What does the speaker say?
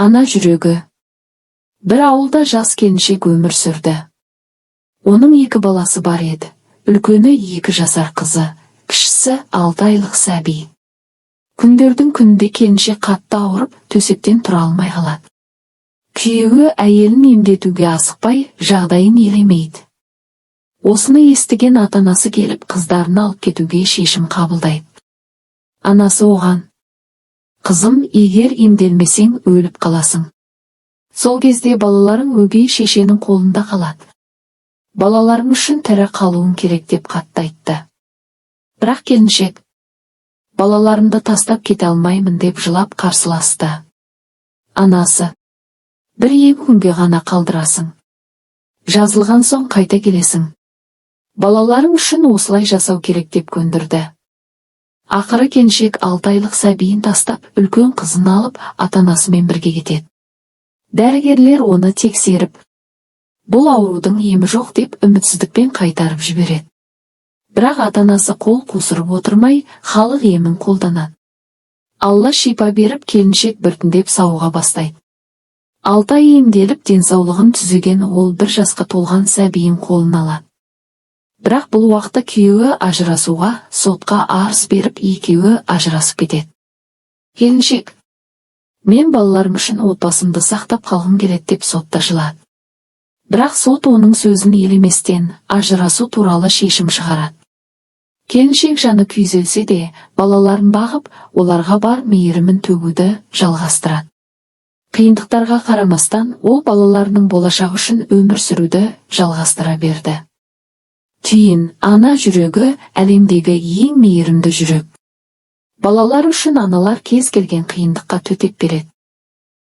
Ана жүрегі. Бір ауылда жас келіншек өмір сүрді. Оның 2 баласы бар еді. Үлкені 2 жасар қызы, кішісі 6 айлық сәби. Күндердің күнінде келіншек қатты ауырып, төсектен тұра алмай қалады. Күйеуі әйелін емдетуге асықпай, жағдайын елемейді. Осыны естіген ата-анасы келіп, қыздарын алып кетуге шешім қабылдайды. Анасы оған: «Қызым, егер емделмесең өліп қаласың». Сол кезде балаларың өгей шешенің қолында қалады. Балаларың үшін тірі қалуың керек деп қатты айтты. Бірақ келіншек: «Балаларымды тастап кете алмаймын» деп жылап қарсыласты. Анасы: «1-2 күнге ғана қалдырасың. Жазылған соң қайта келесің. Балаларың үшін осылай жасау керек» деп көндірді. Ақыры келіншек 6 айлық сәбиін тастап, үлкен қызын алып, ата-анасымен бірге кетеді. Дәрігерлер оны тексеріп, бұл аурудың емі жоқ деп үмітсіздікпен қайтарып жібереді. Бірақ ата-анасы қол қусырып отырмай, халық емін қолданады. Алла шипа беріп, келіншек біртіндеп сауыға бастайды. 6 ай емделіп, денсаулығын түзеген ол 1 жасқа толған сәбиін қолына алады. Бірақ бұл уақытта күйеуі ажырасуға, сотқа арыз беріп, екеуі ажырасып кетеді. Келіншек: «Мен балаларым үшін отбасымды сақтап қалғым келеді» деп сотта жылады. Бірақ сот оның сөзін елеместен ажырасу туралы шешім шығарады. Келіншек жаны күйзелсе де, балаларын бағып, оларға бар мейірімін төгуді жалғастырады. Қиындықтарға қарамастан, ол балаларының болашағы үшін өмір сүруді жалғастыра берді. Түйін: ана жүрегі әлемдегі ең мейірімді жүрек. Балалар үшін аналар кез келген қиындыққа төтеп береді.